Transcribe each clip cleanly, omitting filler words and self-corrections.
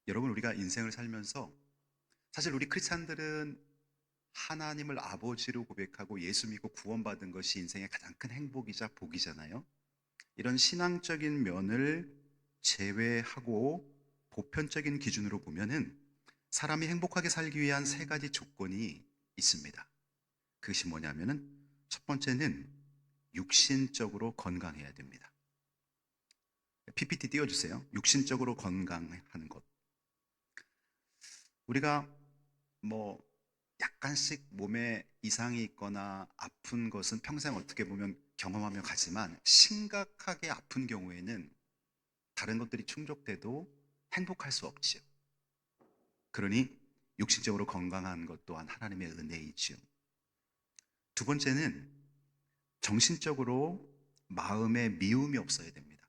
여러분, 우리가 인생을 살면서 사실 우리 크리스찬들은 하나님을 아버지로 고백하고 예수 믿고 구원받은 것이 인생의 가장 큰 행복이자 복이잖아요. 이런 신앙적인 면을 제외하고 보편적인 기준으로 보면은 사람이 행복하게 살기 위한 세 가지 조건이 있습니다. 그것이 뭐냐면은 첫 번째는 육신적으로 건강해야 됩니다. PPT 띄워주세요. 육신적으로 건강하는 것. 우리가 뭐 약간씩 몸에 이상이 있거나 아픈 것은 평생 어떻게 보면 경험하며 가지만, 심각하게 아픈 경우에는 다른 것들이 충족돼도 행복할 수 없지요. 그러니 육신적으로 건강한 것 또한 하나님의 은혜이지요. 두 번째는 정신적으로 마음에 미움이 없어야 됩니다.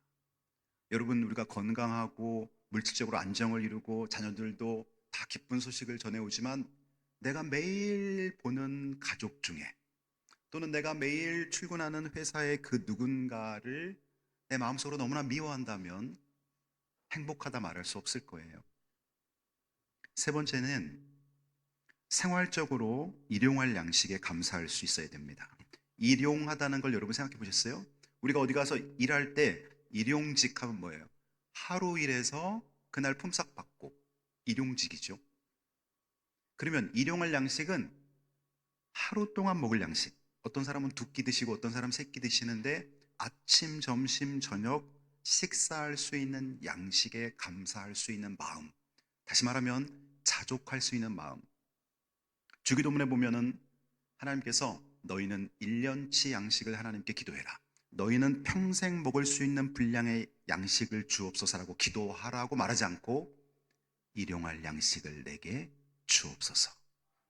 여러분, 우리가 건강하고 물질적으로 안정을 이루고 자녀들도 다 기쁜 소식을 전해오지만, 내가 매일 보는 가족 중에 또는 내가 매일 출근하는 회사의 그 누군가를 내 마음속으로 너무나 미워한다면 행복하다 말할 수 없을 거예요. 세 번째는 생활적으로 일용할 양식에 감사할 수 있어야 됩니다. 일용하다는 걸 여러분 생각해 보셨어요? 우리가 어디 가서 일할 때 일용직 하면 뭐예요? 하루 일해서 그날 품삯 받고, 일용직이죠. 그러면 일용할 양식은 하루 동안 먹을 양식. 어떤 사람은 두 끼 드시고 어떤 사람은 세 끼 드시는데, 아침, 점심, 저녁 식사할 수 있는 양식에 감사할 수 있는 마음. 다시 말하면 자족할 수 있는 마음. 주기도문에 보면은 하나님께서 너희는 1년치 양식을 하나님께 기도해라. 너희는 평생 먹을 수 있는 분량의 양식을 주옵소서라고 기도하라고 말하지 않고 일용할 양식을 내게 주옵소서.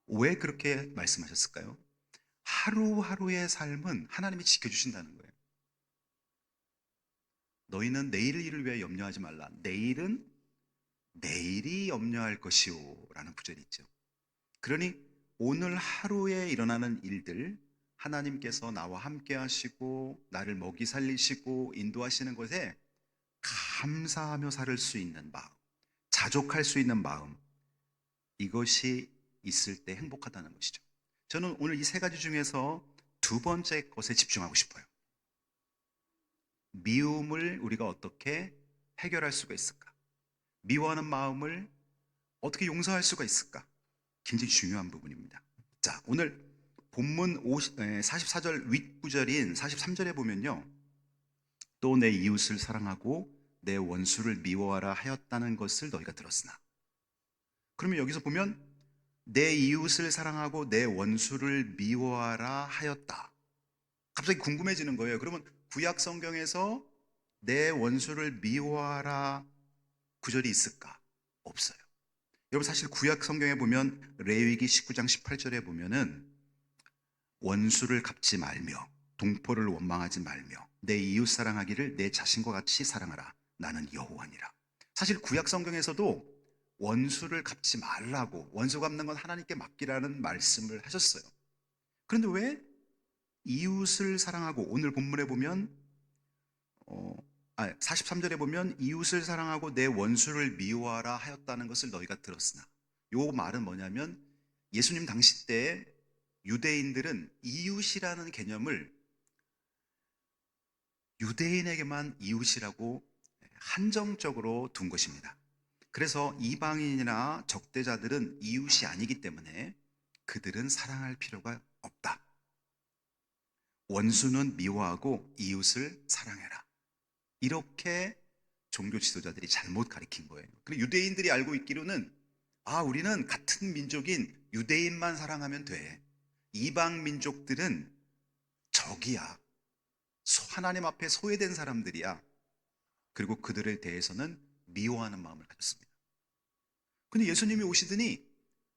왜 그렇게 말씀하셨을까요? 하루하루의 삶은 하나님이 지켜주신다는 거예요. 너희는 내일 일을 위해 염려하지 말라. 내일은 내일이 염려할 것이오 라는 구절이 있죠. 그러니 오늘 하루에 일어나는 일들, 하나님께서 나와 함께 하시고 나를 먹이 살리시고 인도하시는 것에 감사하며 살 수 있는 마음, 자족할 수 있는 마음, 이것이 있을 때 행복하다는 것이죠. 저는 오늘 이 세 가지 중에서 두 번째 것에 집중하고 싶어요. 미움을 우리가 어떻게 해결할 수가 있을까? 미워하는 마음을 어떻게 용서할 수가 있을까? 굉장히 중요한 부분입니다. 자, 오늘 본문 44절 윗구절인 43절에 보면요, 또 내 이웃을 사랑하고 내 원수를 미워하라 하였다는 것을 너희가 들었으나. 그러면 여기서 보면 내 이웃을 사랑하고 내 원수를 미워하라 하였다. 갑자기 궁금해지는 거예요. 그러면 구약 성경에서 내 원수를 미워하라 구절이 있을까? 없어요. 여러분, 사실 구약 성경에 보면 레위기 19장 18절에 보면은 원수를 갚지 말며 동포를 원망하지 말며 내 이웃 사랑하기를 내 자신과 같이 사랑하라. 나는 여호와니라. 사실 구약 성경에서도 원수를 갚지 말라고, 원수 갚는 건 하나님께 맡기라는 말씀을 하셨어요. 그런데 왜 이웃을 사랑하고, 오늘 본문에 보면 43절에 보면 이웃을 사랑하고 내 원수를 미워하라 하였다는 것을 너희가 들었으나, 요 말은 뭐냐면 예수님 당시 때 유대인들은 이웃이라는 개념을 유대인에게만 이웃이라고 한정적으로 둔 것입니다. 그래서 이방인이나 적대자들은 이웃이 아니기 때문에 그들은 사랑할 필요가 없다. 원수는 미워하고 이웃을 사랑해라. 이렇게 종교 지도자들이 잘못 가르친 거예요. 그리고 유대인들이 알고 있기로는, 우리는 같은 민족인 유대인만 사랑하면 돼. 이방 민족들은 적이야. 하나님 앞에 소외된 사람들이야. 그리고 그들에 대해서는 미워하는 마음을 가졌습니다. 근데 예수님이 오시더니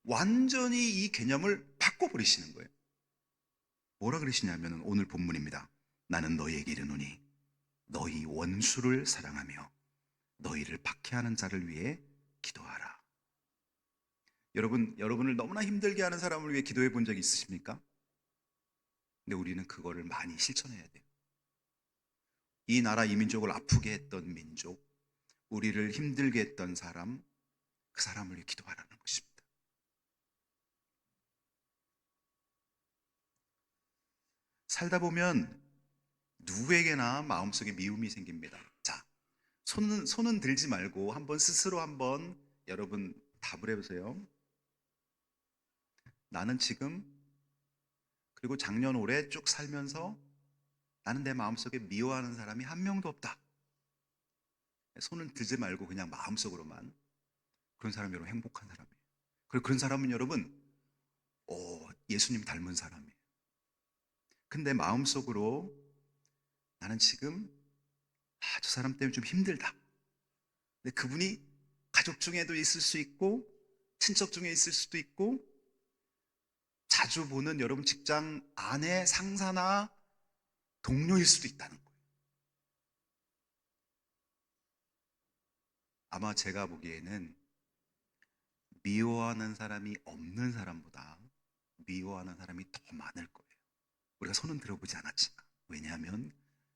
완전히 이 개념을 바꿔버리시는 거예요. 뭐라 그러시냐면 오늘 본문입니다. 나는 너희에게 이르노니 너희 원수를 사랑하며 너희를 박해하는 자를 위해 기도하라. 여러분을 너무나 힘들게 하는 사람을 위해 기도해 본 적 있으십니까? 근데 우리는 그거를 많이 실천해야 돼요. 이 나라 이 민족을 아프게 했던 민족, 우리를 힘들게 했던 사람, 그 사람을 위해 기도하라는 것입니다. 살다 보면 누구에게나 마음속에 미움이 생깁니다. 자, 손은 들지 말고 스스로 한번 여러분 답을 해보세요. 나는 지금, 그리고 작년 올해 쭉 살면서 나는 내 마음속에 미워하는 사람이 한 명도 없다. 손은 들지 말고 그냥 마음속으로만. 그런 사람이 여러분 행복한 사람이에요. 그리고 그런 사람은 여러분 예수님 닮은 사람이에요. 근데 마음속으로 나는 지금 저 사람 때문에 좀 힘들다. 근데 그분이 가족 중에도 있을 수 있고 친척 중에 있을 수도 있고 자주 보는 여러분 직장 아내, 상사나 동료일 수도 있다는 거예요. 아마 제가 보기에는 미워하는 사람이 없는 사람보다 미워하는 사람이 더 많을 거예요. 우리가 손은 들어보지 않았지만. 왜냐하면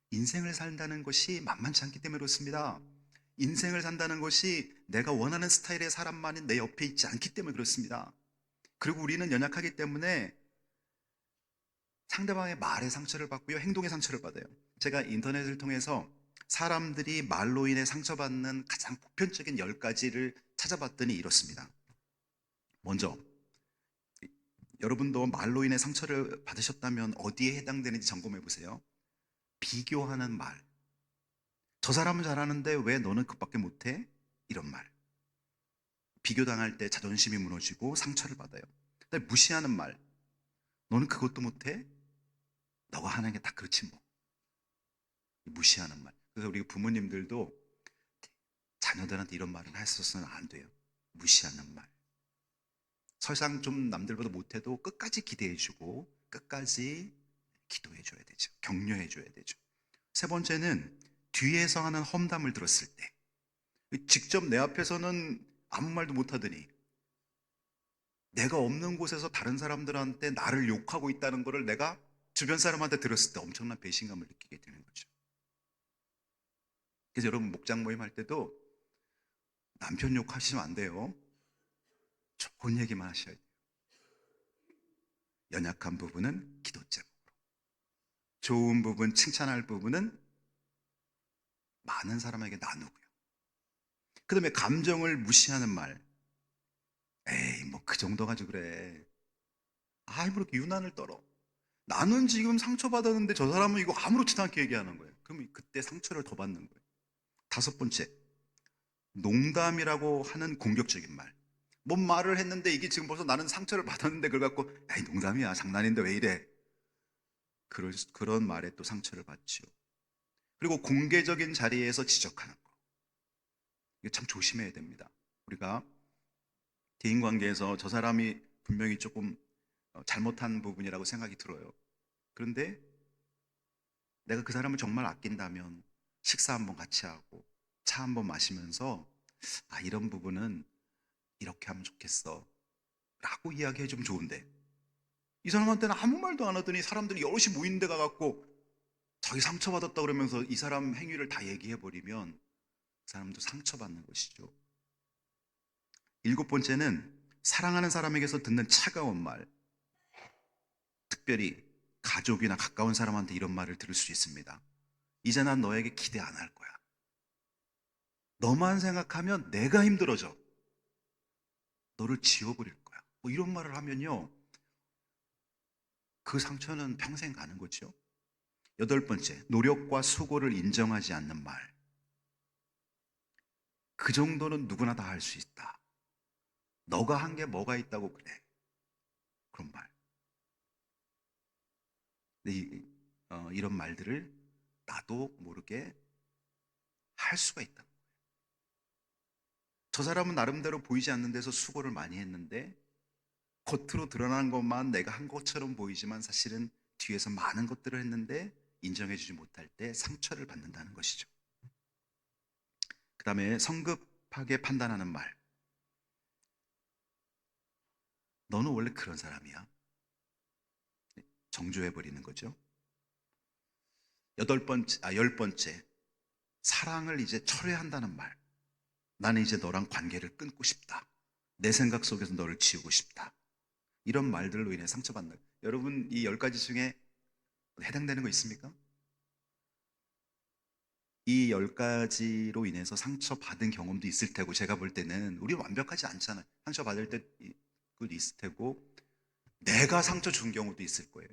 인생을 산다는 것이 만만치 않기 때문에 그렇습니다. 인생을 산다는 것이 내가 원하는 스타일의 사람만이 내 옆에 있지 않기 때문에 그렇습니다. 그리고 우리는 연약하기 때문에 상대방의 말에 상처를 받고요, 행동에 상처를 받아요. 제가 인터넷을 통해서 사람들이 말로 인해 상처받는 가장 보편적인 10가지를 찾아봤더니 이렇습니다. 먼저, 여러분도 말로 인해 상처를 받으셨다면 어디에 해당되는지 점검해 보세요. 비교하는 말. 저 사람은 잘하는데 왜 너는 그밖에 못해? 이런 말. 비교당할 때 자존심이 무너지고 상처를 받아요. 그다음에 무시하는 말. 너는 그것도 못해? 너가 하는 게 다 그렇지 뭐. 무시하는 말. 그래서 우리 부모님들도 자녀들한테 이런 말을 했었으면 안 돼요. 무시하는 말. 설상 좀 남들보다 못해도 끝까지 기대해주고 끝까지 기도해줘야 되죠. 격려해줘야 되죠. 세 번째는 뒤에서 하는 험담을 들었을 때, 직접 내 앞에서는 아무 말도 못하더니 내가 없는 곳에서 다른 사람들한테 나를 욕하고 있다는 것을 내가 주변 사람한테 들었을 때 엄청난 배신감을 느끼게 되는 거죠. 그래서 여러분 목장 모임 할 때도 남편 욕하시면 안 돼요. 좋은 얘기만 하셔야 돼요. 연약한 부분은 기도 제목으로, 좋은 부분, 칭찬할 부분은 많은 사람에게 나누고요. 그 다음에 감정을 무시하는 말. 에이 뭐 그 정도 가지고 그래. 아이 뭐 이렇게 유난을 떨어. 나는 지금 상처받았는데 저 사람은 이거 아무렇지도 않게 얘기하는 거예요. 그럼 그때 상처를 더 받는 거예요. 다섯 번째, 농담이라고 하는 공격적인 말. 뭔 말을 했는데 이게 지금 벌써 나는 상처를 받았는데 그걸 갖고 에이 농담이야, 장난인데 왜 이래. 그런 말에 또 상처를 받죠. 그리고 공개적인 자리에서 지적하는 거. 이게 참 조심해야 됩니다. 우리가 대인관계에서 저 사람이 분명히 조금 잘못한 부분이라고 생각이 들어요. 그런데 내가 그 사람을 정말 아낀다면 식사 한번 같이 하고 차 한번 마시면서 이런 부분은 이렇게 하면 좋겠어 라고 이야기해 주면 좋은데, 이 사람한테는 아무 말도 안 하더니 사람들이 여럿이 모인 데 가갖고 자기 상처받았다 그러면서 이 사람 행위를 다 얘기해 버리면 그 사람도 상처받는 것이죠. 일곱 번째는 사랑하는 사람에게서 듣는 차가운 말. 특별히 가족이나 가까운 사람한테 이런 말을 들을 수 있습니다. 이제 난 너에게 기대 안 할 거야. 너만 생각하면 내가 힘들어져. 너를 지워버릴 거야. 뭐 이런 말을 하면요, 그 상처는 평생 가는 거죠. 여덟 번째, 노력과 수고를 인정하지 않는 말. 그 정도는 누구나 다 할 수 있다. 너가 한 게 뭐가 있다고 그래. 그런 말. 근데 이런 말들을 나도 모르게 할 수가 있다. 저 사람은 나름대로 보이지 않는 데서 수고를 많이 했는데 겉으로 드러난 것만 내가 한 것처럼 보이지만 사실은 뒤에서 많은 것들을 했는데 인정해주지 못할 때 상처를 받는다는 것이죠. 그 다음에 성급하게 판단하는 말. 너는 원래 그런 사람이야. 정죄해버리는 거죠. 열 번째, 사랑을 이제 철회한다는 말. 나는 이제 너랑 관계를 끊고 싶다. 내 생각 속에서 너를 지우고 싶다. 이런 말들로 인해 상처받는, 여러분 이 10가지 중에 해당되는 거 있습니까? 이 10가지로 인해서 상처받은 경험도 있을 테고, 제가 볼 때는 우리 완벽하지 않잖아요. 상처받을 때 그것도 있을 테고, 내가 상처 준 경우도 있을 거예요.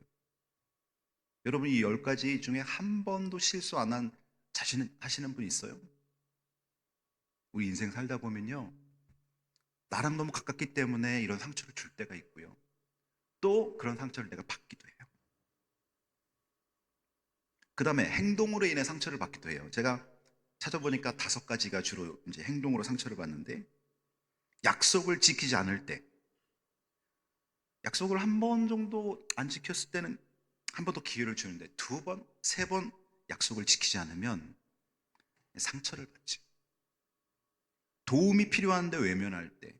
여러분 이 10가지 중에 한 번도 실수 안 한 자신 하시는 분 있어요? 우리 인생 살다 보면요, 나랑 너무 가깝기 때문에 이런 상처를 줄 때가 있고요, 또 그런 상처를 내가 받기도 해요. 그 다음에 행동으로 인해 상처를 받기도 해요. 제가 찾아보니까 5가지가 주로 이제 행동으로 상처를 받는데, 약속을 지키지 않을 때, 약속을 한 번 정도 안 지켰을 때는 한 번 더 기회를 주는데, 2번, 3번 약속을 지키지 않으면 상처를 받죠. 도움이 필요한데 외면할 때,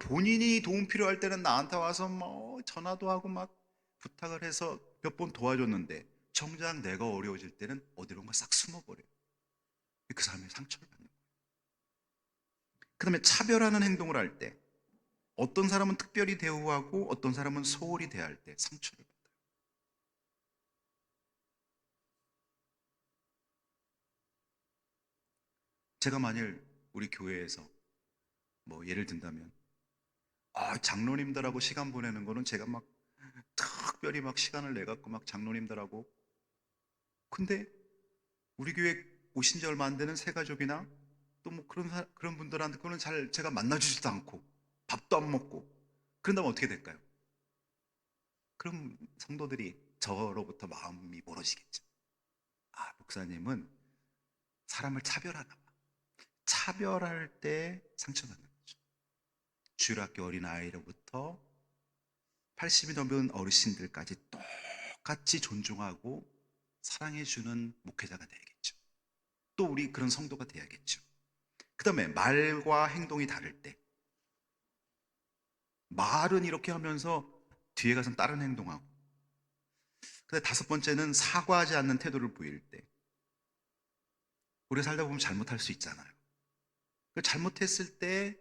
본인이 도움 필요할 때는 나한테 와서 뭐 전화도 하고 막 부탁을 해서 몇 번 도와줬는데, 정작 내가 어려워질 때는 어디론가 싹 숨어버려요. 그 사람의 상처를 받는 거예요. 그 다음에 차별하는 행동을 할 때, 어떤 사람은 특별히 대우하고 어떤 사람은 소홀히 대할 때 상처를 받아요. 제가 만일 우리 교회에서 뭐 예를 든다면, 장로님들하고 시간 보내는 거는 제가 막 특별히 막 시간을 내 갖고 막 장로님들하고, 근데 우리 교회 오신 지 얼마 안 되는 새 가족이나 또 뭐 그런 분들한테 그거는 잘 제가 만나주지도 않고 밥도 안 먹고, 그런다면 어떻게 될까요? 그럼 성도들이 저로부터 마음이 멀어지겠죠. 목사님은 사람을 차별하나 봐. 차별할 때 상처받는 거죠. 주일학교 어린아이로부터 80이 넘은 어르신들까지 똑같이 존중하고 사랑해주는 목회자가 돼야겠죠. 또 우리 그런 성도가 돼야겠죠. 그 다음에 말과 행동이 다를 때, 말은 이렇게 하면서 뒤에 가서 다른 행동하고, 근데 5번째는 사과하지 않는 태도를 보일 때, 우리 살다 보면 잘못할 수 있잖아요. 그 잘못했을 때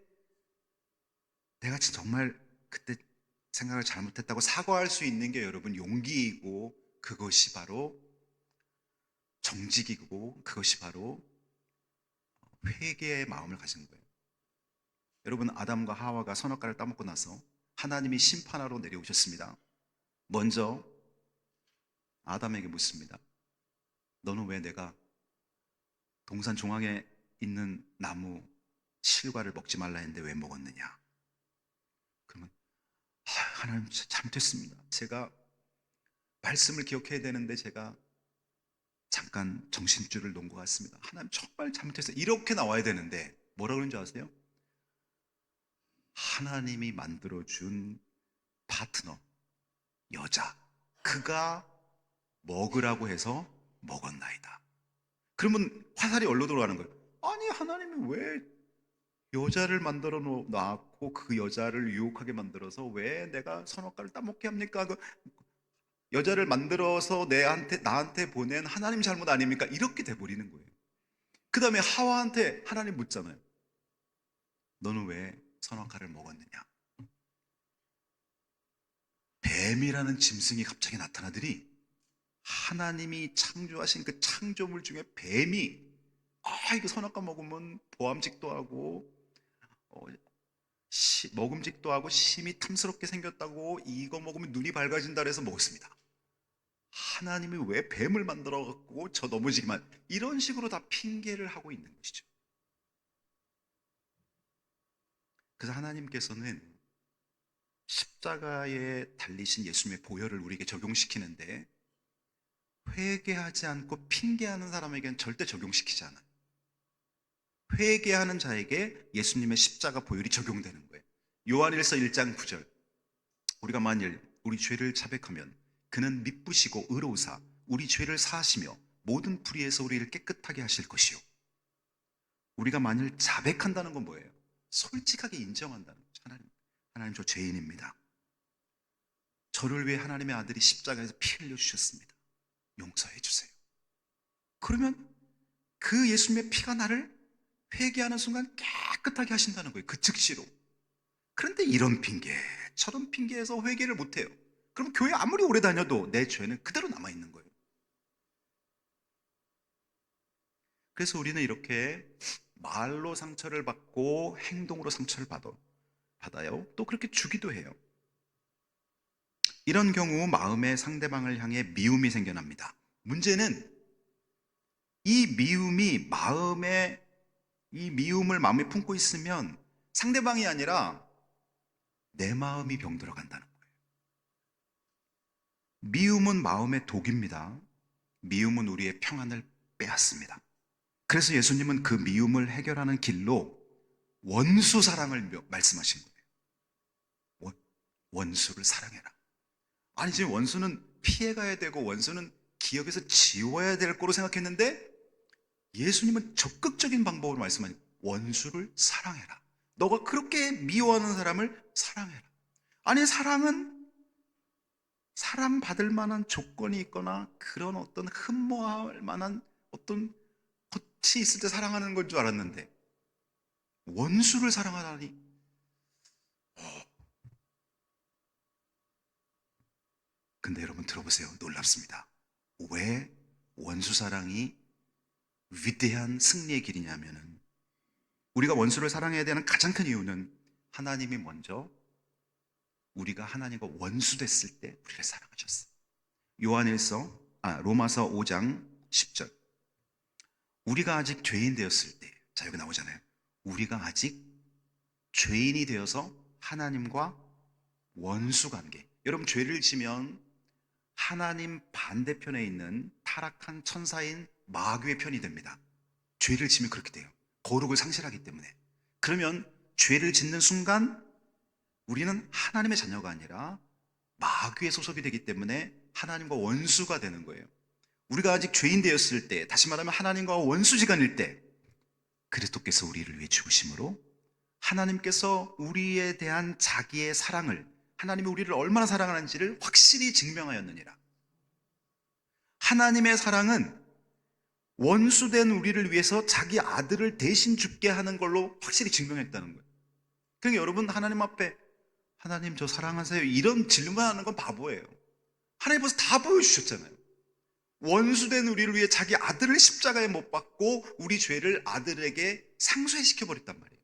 내가 정말 그때 생각을 잘못했다고 사과할 수 있는 게 여러분 용기이고, 그것이 바로 정직이고, 그것이 바로 회개의 마음을 가진 거예요. 여러분 아담과 하와가 선악과를 따먹고 나서 하나님이 심판하러 내려오셨습니다. 먼저 아담에게 묻습니다. 너는 왜 내가 동산 중앙에 있는 나무 실과를 먹지 말라 했는데 왜 먹었느냐? 그러면 하나님 잘못했습니다. 제가 말씀을 기억해야 되는데 제가 잠깐 정신줄을 놓은 것 같습니다. 하나님 정말 잘못했어요. 이렇게 나와야 되는데 뭐라 그러는 줄 아세요? 하나님이 만들어준 파트너, 여자, 그가 먹으라고 해서 먹었나이다. 그러면 화살이 어디로 돌아가는 거예요? 아니 하나님이 왜 여자를 만들어 놨고 그 여자를 유혹하게 만들어서 왜 내가 선악과를 따먹게 합니까? 그 여자를 만들어서 나한테 보낸 하나님 잘못 아닙니까? 이렇게 돼버리는 거예요. 그 다음에 하와한테 하나님 묻잖아요. 너는 왜 선악과를 먹었느냐? 뱀이라는 짐승이 갑자기 나타나더니 하나님이 창조하신 그 창조물 중에 뱀이, 이거 선악과 먹으면 보암직도 하고 어, 먹음직도 하고 심이 탐스럽게 생겼다고, 이거 먹으면 눈이 밝아진다 그래서 먹었습니다. 하나님이 왜 뱀을 만들어 갖고 저 넘어지기만, 이런 식으로 다 핑계를 하고 있는 것이죠. 그래서 하나님께서는 십자가에 달리신 예수님의 보혈을 우리에게 적용시키는데, 회개하지 않고 핑계하는 사람에게는 절대 적용시키지 않아요. 회개하는 자에게 예수님의 십자가 보혈이 적용되는 거예요. 요한일서 1장 9절, 우리가 만일 우리 죄를 자백하면 그는 미쁘시고 의로우사 우리 죄를 사하시며 모든 불의에서 우리를 깨끗하게 하실 것이요. 우리가 만일 자백한다는 건 뭐예요? 솔직하게 인정한다는 거죠. 하나님 저 죄인입니다. 저를 위해 하나님의 아들이 십자가에서 피 흘려 주셨습니다. 용서해 주세요. 그러면 그 예수님의 피가 나를 회개하는 순간 깨끗하게 하신다는 거예요. 그 즉시로. 그런데 이런 핑계, 저런 핑계에서 회개를 못해요. 그럼 교회 아무리 오래 다녀도 내 죄는 그대로 남아있는 거예요. 그래서 우리는 이렇게 말로 상처를 받고 행동으로 상처를 받아요. 또 그렇게 주기도 해요. 이런 경우 마음에 상대방을 향해 미움이 생겨납니다. 문제는 이 미움을 마음에 품고 있으면 상대방이 아니라 내 마음이 병들어 간다는 거예요. 미움은 마음의 독입니다. 미움은 우리의 평안을 빼앗습니다. 그래서 예수님은 그 미움을 해결하는 길로 원수 사랑을 말씀하신 거예요. 원수를 사랑해라. 아니, 지금 원수는 피해가야 되고 원수는 기억에서 지워야 될 거로 생각했는데 예수님은 적극적인 방법으로 말씀하신 원수를 사랑해라. 너가 그렇게 미워하는 사람을 사랑해라. 아니, 사랑은 사랑받을 만한 조건이 있거나 그런 어떤 흠모할 만한 어떤 것이 있을 때 사랑하는 건 줄 알았는데 원수를 사랑하다니. 근데 여러분 들어보세요. 놀랍습니다. 왜 원수 사랑이 위대한 승리의 길이냐면은 우리가 원수를 사랑해야 되는 가장 큰 이유는 하나님이 먼저 우리가 하나님과 원수 됐을 때 우리를 사랑하셨어요. 로마서 5장 10절. 우리가 아직 죄인 되었을 때, 자 여기 나오잖아요. 우리가 아직 죄인이 되어서 하나님과 원수 관계. 여러분 죄를 지면 하나님 반대편에 있는 타락한 천사인 마귀의 편이 됩니다. 죄를 지면 그렇게 돼요. 거룩을 상실하기 때문에. 그러면 죄를 짓는 순간 우리는 하나님의 자녀가 아니라 마귀의 소속이 되기 때문에 하나님과 원수가 되는 거예요. 우리가 아직 죄인 되었을 때, 다시 말하면 하나님과 원수지간일 때 그리스도께서 우리를 위해 죽으심으로 하나님께서 우리에 대한 자기의 사랑을, 하나님이 우리를 얼마나 사랑하는지를 확실히 증명하였느니라. 하나님의 사랑은 원수된 우리를 위해서 자기 아들을 대신 죽게 하는 걸로 확실히 증명했다는 거예요. 그러니까 여러분 하나님 앞에 하나님 저 사랑하세요 이런 질문하는 건 바보예요. 하나님 벌써 다 보여주셨잖아요. 원수된 우리를 위해 자기 아들을 십자가에 못 박고 우리 죄를 아들에게 상쇄시켜버렸단 말이에요.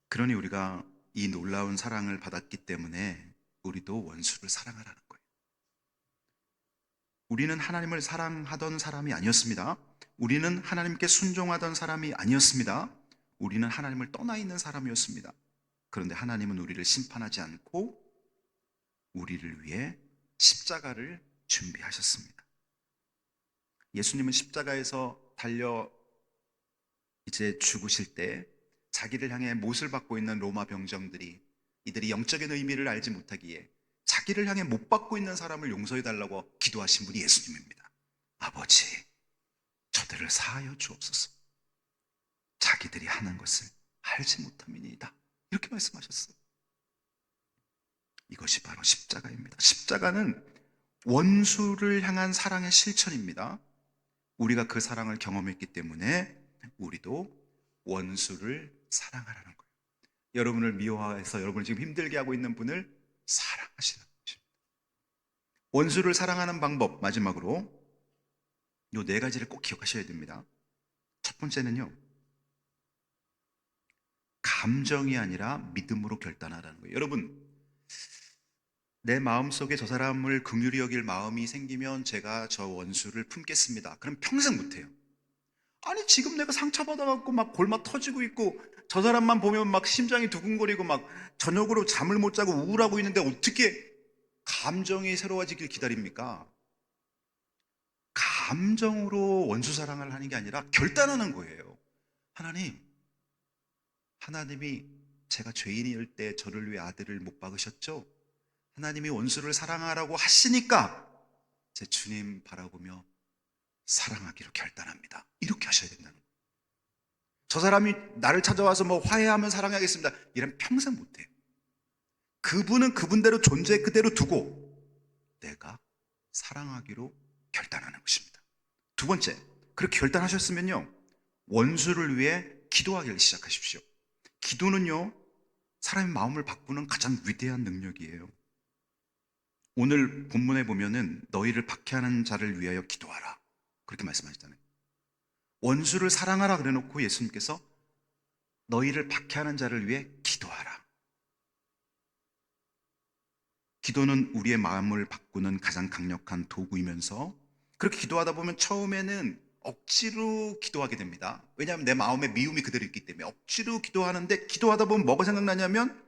그러니 우리가 이 놀라운 사랑을 받았기 때문에 우리도 원수를 사랑하라는 거예요. 우리는 하나님을 사랑하던 사람이 아니었습니다. 우리는 하나님께 순종하던 사람이 아니었습니다. 우리는 하나님을 떠나 있는 사람이었습니다. 그런데 하나님은 우리를 심판하지 않고 우리를 위해 십자가를 준비하셨습니다. 예수님은 십자가에서 달려 이제 죽으실 때 자기를 향해 못을 받고 있는 로마 병정들이 이들이 영적인 의미를 알지 못하기에 자기를 향해 못 받고 있는 사람을 용서해달라고 기도하신 분이 예수님입니다. 아버지, 저들을 사하여 주옵소서. 자기들이 하는 것을 알지 못함이니이다. 이렇게 말씀하셨어요. 이것이 바로 십자가입니다. 십자가는 원수를 향한 사랑의 실천입니다. 우리가 그 사랑을 경험했기 때문에 우리도 원수를 사랑하라는 거예요. 여러분을 미워해서 여러분을 지금 힘들게 하고 있는 분을 사랑하시는 것입니다. 원수를 사랑하는 방법, 마지막으로 이 네 가지를 꼭 기억하셔야 됩니다. 첫 번째는요, 감정이 아니라 믿음으로 결단하라는 거예요. 여러분, 내 마음속에 저 사람을 긍휼히 여길 마음이 생기면 제가 저 원수를 품겠습니다. 그럼 평생 못해요. 아니 지금 내가 상처받아갖고 막 골마 터지고 있고 저 사람만 보면 막 심장이 두근거리고 막 저녁으로 잠을 못 자고 우울하고 있는데 어떻게 감정이 새로워지길 기다립니까? 감정으로 원수 사랑을 하는 게 아니라 결단하는 거예요. 하나님이 제가 죄인일 때 저를 위해 아들을 못 박으셨죠? 하나님이 원수를 사랑하라고 하시니까 제 주님 바라보며 사랑하기로 결단합니다. 이렇게 하셔야 된다는 거예요. 저 사람이 나를 찾아와서 뭐 화해하면 사랑하겠습니다. 이런 평생 못해요. 그분은 그분대로 존재 그대로 두고 내가 사랑하기로 결단하는 것입니다. 두 번째, 그렇게 결단하셨으면요, 원수를 위해 기도하기를 시작하십시오. 기도는요, 사람의 마음을 바꾸는 가장 위대한 능력이에요. 오늘 본문에 보면은 너희를 박해하는 자를 위하여 기도하라, 그렇게 말씀하셨잖아요. 원수를 사랑하라 그래놓고 예수님께서 너희를 박해하는 자를 위해 기도하라. 기도는 우리의 마음을 바꾸는 가장 강력한 도구이면서, 그렇게 기도하다 보면 처음에는 억지로 기도하게 됩니다. 왜냐하면 내 마음에 미움이 그대로 있기 때문에 억지로 기도하는데, 기도하다 보면 뭐가 생각나냐면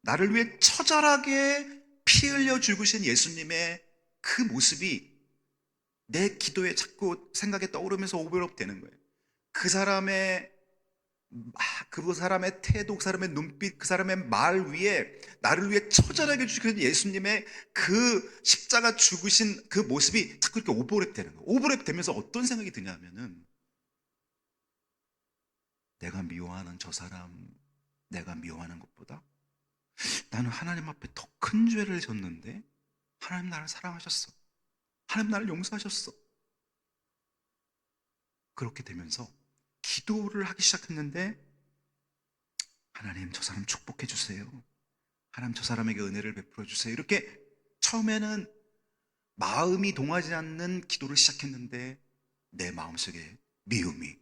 나를 위해 처절하게 피 흘려 죽으신 예수님의 그 모습이 내 기도에 자꾸 생각에 떠오르면서 오버랩 되는 거예요. 그 사람의 그 사람의 태도, 그 사람의 눈빛, 그 사람의 말 위에 나를 위해 처절하게 죽으신 예수님의 그 십자가 죽으신 그 모습이 자꾸 이렇게 오버랩 되는 거예요. 오버랩 되면서 어떤 생각이 드냐면은, 내가 미워하는 저 사람, 내가 미워하는 것보다 나는 하나님 앞에 더 큰 죄를 졌는데 하나님 나를 사랑하셨어. 하나님 나를 용서하셨어. 그렇게 되면서 기도를 하기 시작했는데, 하나님 저 사람 축복해 주세요. 하나님 저 사람에게 은혜를 베풀어 주세요. 이렇게 처음에는 마음이 동하지 않는 기도를 시작했는데 내 마음속에 미움이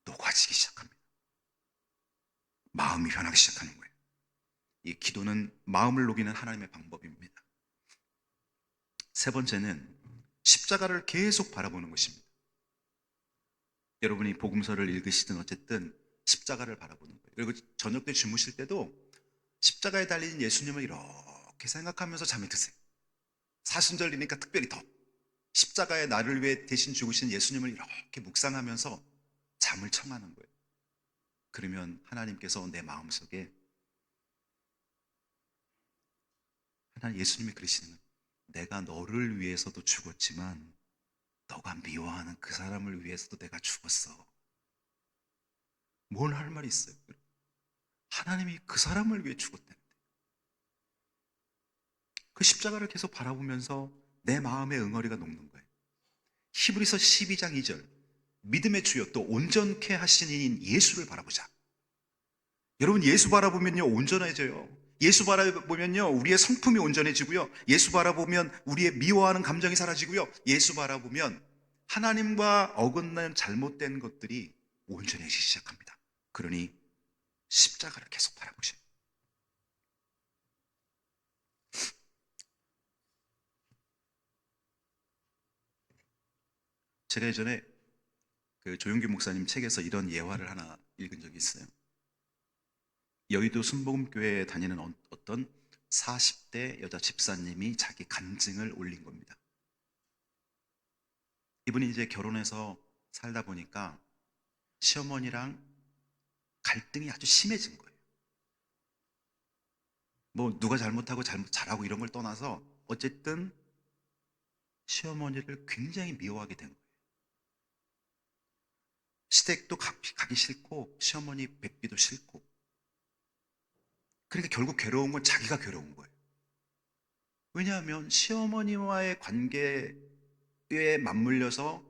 녹아지기 시작합니다. 마음이 변하기 시작하는 거예요. 이 기도는 마음을 녹이는 하나님의 방법입니다. 세 번째는 십자가를 계속 바라보는 것입니다. 여러분이 복음서를 읽으시든 어쨌든 십자가를 바라보는 거예요. 그리고 저녁 때 주무실 때도 십자가에 달린 예수님을 이렇게 생각하면서 잠이 드세요. 사순절이니까 특별히 더 십자가에 나를 위해 대신 죽으신 예수님을 이렇게 묵상하면서 잠을 청하는 거예요. 그러면 하나님께서 내 마음속에, 하나님 예수님이 그러시는 거예요. 내가 너를 위해서도 죽었지만 너가 미워하는 그 사람을 위해서도 내가 죽었어. 뭘 할 말이 있어요? 하나님이 그 사람을 위해 죽었다는데, 그 십자가를 계속 바라보면서 내 마음의 응어리가 녹는 거예요. 히브리서 12장 2절, 믿음의 주여 또 온전케 하신 이인 예수를 바라보자. 여러분, 예수 바라보면요 온전해져요. 예수 바라보면요 우리의 성품이 온전해지고요, 예수 바라보면 우리의 미워하는 감정이 사라지고요, 예수 바라보면 하나님과 어긋난 잘못된 것들이 온전해지기 시작합니다. 그러니 십자가를 계속 바라보세요. 제가 예전에 그 조용규 목사님 책에서 이런 예화를 하나 읽은 적이 있어요. 여의도 순복음교회에 다니는 어떤 40대 여자 집사님이 자기 간증을 올린 겁니다. 이분이 이제 결혼해서 살다 보니까 시어머니랑 갈등이 아주 심해진 거예요. 뭐 누가 잘못하고 잘하고 이런 걸 떠나서 어쨌든 시어머니를 굉장히 미워하게 된 거예요. 시댁도 가기 싫고 시어머니 뵙기도 싫고, 그러니까 결국 괴로운 건 자기가 괴로운 거예요. 왜냐하면 시어머니와의 관계에 맞물려서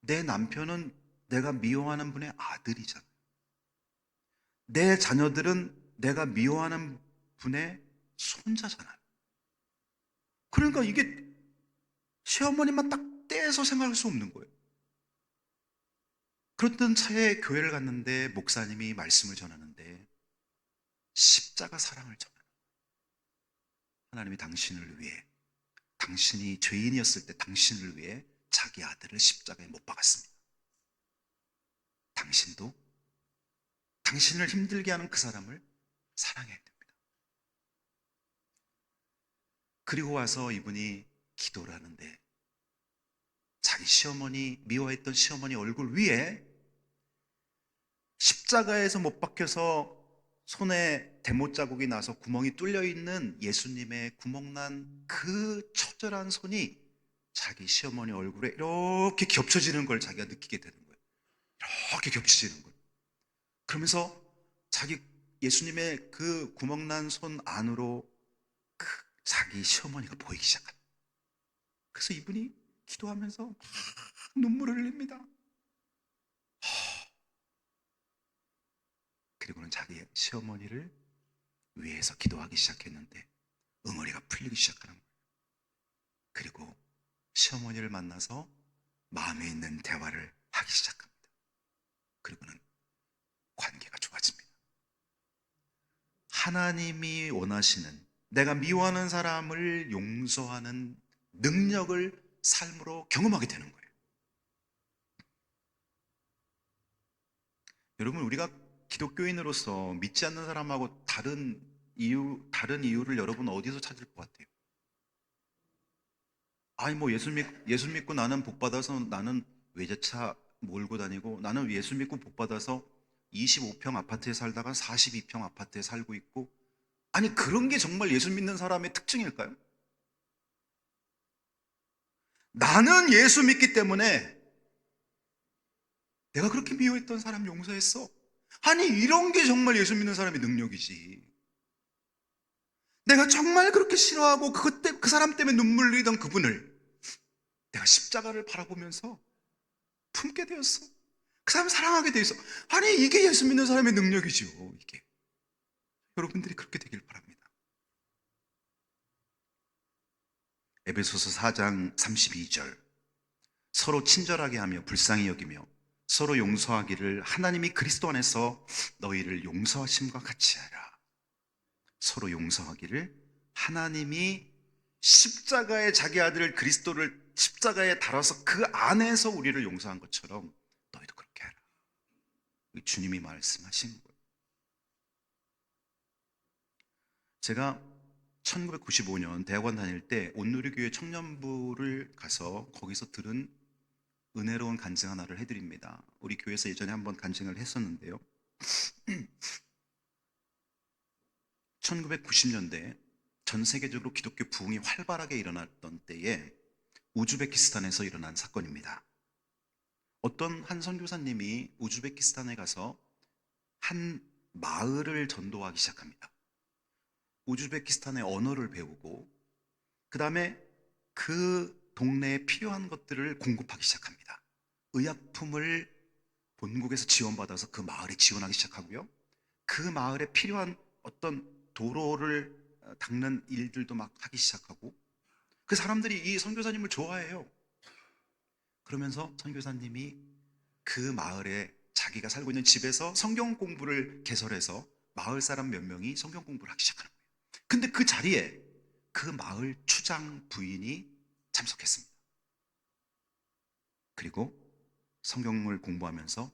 내 남편은 내가 미워하는 분의 아들이잖아요. 내 자녀들은 내가 미워하는 분의 손자잖아요. 그러니까 이게 시어머니만 딱 떼서 생각할 수 없는 거예요. 그렇던 차에 교회를 갔는데 목사님이 말씀을 전하는데 십자가 사랑을 전하는, 하나님이 당신을 위해, 당신이 죄인이었을 때 당신을 위해 자기 아들을 십자가에 못 박았습니다. 당신도 당신을 힘들게 하는 그 사람을 사랑해야 됩니다. 그리고 와서 이분이 기도를 하는데 자기 시어머니, 미워했던 시어머니 얼굴 위에 십자가에서 못 박혀서 손에 대못 자국이 나서 구멍이 뚫려 있는 예수님의 구멍난 그 처절한 손이 자기 시어머니 얼굴에 이렇게 겹쳐지는 걸 자기가 느끼게 되는 거예요. 이렇게 겹쳐지는 거예요. 그러면서 자기 예수님의 그 구멍난 손 안으로 그 자기 시어머니가 보이기 시작합니다. 그래서 이분이 기도하면서 막 눈물을 흘립니다. 그리고는 자기 시어머니를 위해서 기도하기 시작했는데 응어리가 풀리기 시작하는 거예요. 그리고 시어머니를 만나서 마음에 있는 대화를 하기 시작합니다. 그리고는 관계가 좋아집니다. 하나님이 원하시는, 내가 미워하는 사람을 용서하는 능력을 삶으로 경험하게 되는 거예요. 여러분, 우리가 기독교인으로서 믿지 않는 사람하고 다른 이유를 여러분 어디서 찾을 것 같아요? 아니 뭐 예수 믿고 나는 복 받아서 나는 외제차 몰고 다니고, 나는 예수 믿고 복 받아서 25평 아파트에 살다가 42평 아파트에 살고 있고, 아니 그런 게 정말 예수 믿는 사람의 특징일까요? 나는 예수 믿기 때문에 내가 그렇게 미워했던 사람 용서했어. 아니 이런 게 정말 예수 믿는 사람의 능력이지. 내가 정말 그렇게 싫어하고 그 사람 때문에 눈물 흘리던 그분을 내가 십자가를 바라보면서 품게 되었어. 그 사람 사랑하게 되었어. 아니 이게 예수 믿는 사람의 능력이죠. 이게 여러분들이 그렇게 되길 바랍니다. 에베소서 4장 32절, 서로 친절하게 하며 불쌍히 여기며 서로 용서하기를 하나님이 그리스도 안에서 너희를 용서하심과 같이 하라. 서로 용서하기를 하나님이 십자가에 자기 아들 그리스도를 십자가에 달아서 그 안에서 우리를 용서한 것처럼 너희도 그렇게 하라. 주님이 말씀하신 거예요. 제가 1995년 대학원 다닐 때 온누리교회 청년부를 가서 거기서 들은 은혜로운 간증 하나를 해드립니다. 우리 교회에서 예전에 한번 간증을 했었는데요. 1990년대 전 세계적으로 기독교 부흥이 활발하게 일어났던 때에 우즈베키스탄에서 일어난 사건입니다. 어떤 한 선교사님이 우즈베키스탄에 가서 한 마을을 전도하기 시작합니다. 우즈베키스탄의 언어를 배우고 그 다음에 그 동네에 필요한 것들을 공급하기 시작합니다. 의약품을 본국에서 지원받아서 그 마을에 지원하기 시작하고요. 그 마을에 필요한 어떤 도로를 닦는 일들도 막 하기 시작하고, 그 사람들이 이 선교사님을 좋아해요. 그러면서 선교사님이 그 마을에 자기가 살고 있는 집에서 성경 공부를 개설해서 마을 사람 몇 명이 성경 공부를 하기 시작하는 거예요. 근데 그 자리에 그 마을 추장 부인이 참석했습니다. 그리고 성경을 공부하면서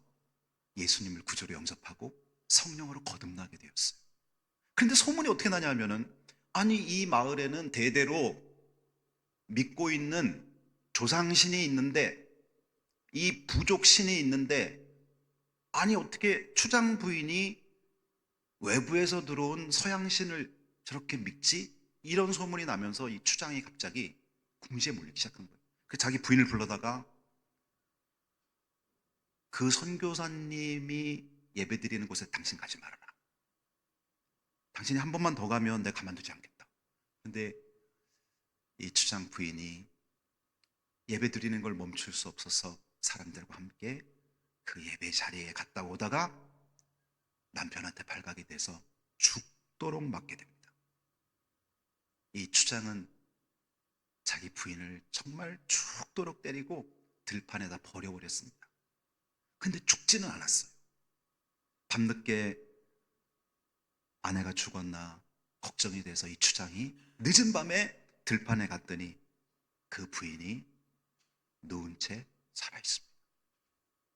예수님을 구주로 영접하고 성령으로 거듭나게 되었어요. 그런데 소문이 어떻게 나냐 하면은, 아니 이 마을에는 대대로 믿고 있는 조상신이 있는데, 이 부족신이 있는데, 아니 어떻게 추장 부인이 외부에서 들어온 서양신을 저렇게 믿지? 이런 소문이 나면서 이 추장이 갑자기 궁지에 몰리기 시작한 거예요. 그 자기 부인을 불러다가 그 선교사님이 예배드리는 곳에 당신 가지 말아라. 당신이 한 번만 더 가면 내가 가만두지 않겠다. 근데 이 추장 부인이 예배드리는 걸 멈출 수 없어서 사람들과 함께 그 예배 자리에 갔다 오다가 남편한테 발각이 돼서 죽도록 맞게 됩니다. 이 추장은 자기 부인을 정말 죽도록 때리고 들판에다 버려버렸습니다. 근데 죽지는 않았어요. 밤늦게 아내가 죽었나 걱정이 돼서 이 추장이 늦은 밤에 들판에 갔더니 그 부인이 누운 채 살아있습니다.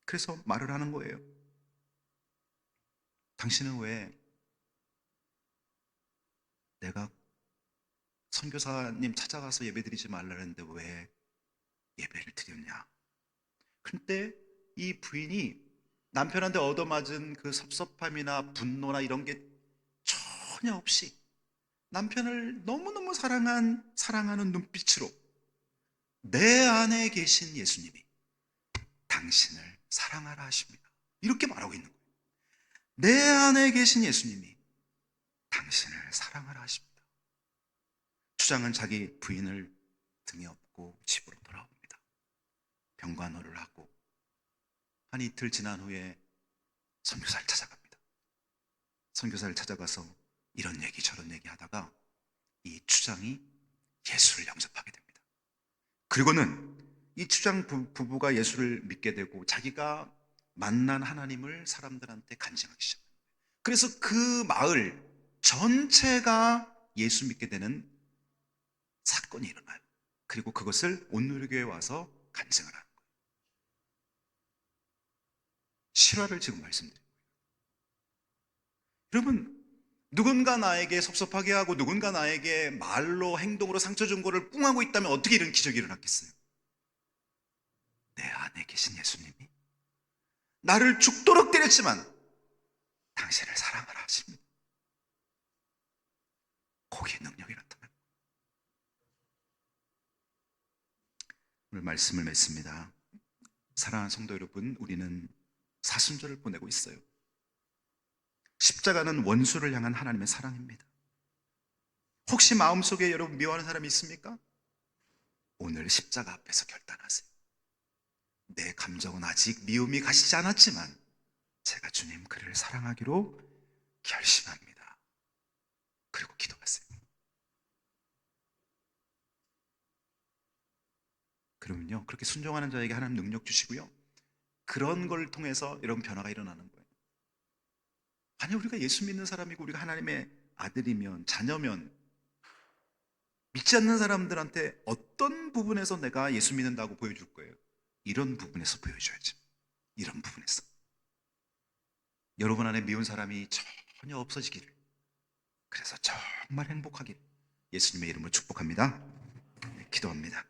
그래서 말을 하는 거예요. 당신은 왜 내가 선교사님 찾아가서 예배드리지 말라는데 왜 예배를 드렸냐? 근데 이 부인이 남편한테 얻어맞은 그 섭섭함이나 분노나 이런 게 전혀 없이 남편을 너무너무 사랑하는 눈빛으로 내 안에 계신 예수님이 당신을 사랑하라 하십니다. 이렇게 말하고 있는 거예요. 내 안에 계신 예수님이 당신을 사랑하라 하십니다. 추장은 자기 부인을 등에 업고 집으로 돌아옵니다. 병간호를 하고 한 이틀 지난 후에 선교사를 찾아갑니다. 선교사를 찾아가서 이런 얘기 저런 얘기 하다가 이 추장이 예수를 영접하게 됩니다. 그리고는 이 추장 부부가 예수를 믿게 되고 자기가 만난 하나님을 사람들한테 간증하기 시작합니다. 그래서 그 마을 전체가 예수 믿게 되는 사건이 일어나요. 그리고 그것을 온누리교회에 와서 간증을 하는 거예요. 실화를 지금 말씀드립니다. 여러분, 누군가 나에게 섭섭하게 하고 누군가 나에게 말로 행동으로 상처 준 거를 꿍하고 있다면 어떻게 이런 기적이 일어났겠어요? 내 안에 계신 예수님이 나를 죽도록 때렸지만 당신을 사랑하라 하십니다. 거기에 능력이 나타나요. 오늘 말씀을 맺습니다. 사랑하는 성도 여러분, 우리는 사순절을 보내고 있어요. 십자가는 원수를 향한 하나님의 사랑입니다. 혹시 마음속에 여러분 미워하는 사람이 있습니까? 오늘 십자가 앞에서 결단하세요. 내 감정은 아직 미움이 가시지 않았지만 제가 주님 그를 사랑하기로 결심합니다. 그리고 기도하세요. 그러면요, 그렇게 순종하는 자에게 하나님 능력 주시고요, 그런 걸 통해서 여러분 변화가 일어나는 거예요. 만약 우리가 예수 믿는 사람이고 우리가 하나님의 아들이면, 자녀면, 믿지 않는 사람들한테 어떤 부분에서 내가 예수 믿는다고 보여줄 거예요? 이런 부분에서 보여줘야지. 이런 부분에서. 여러분 안에 미운 사람이 전혀 없어지기를, 그래서 정말 행복하기를 예수님의 이름으로 축복합니다. 네, 기도합니다.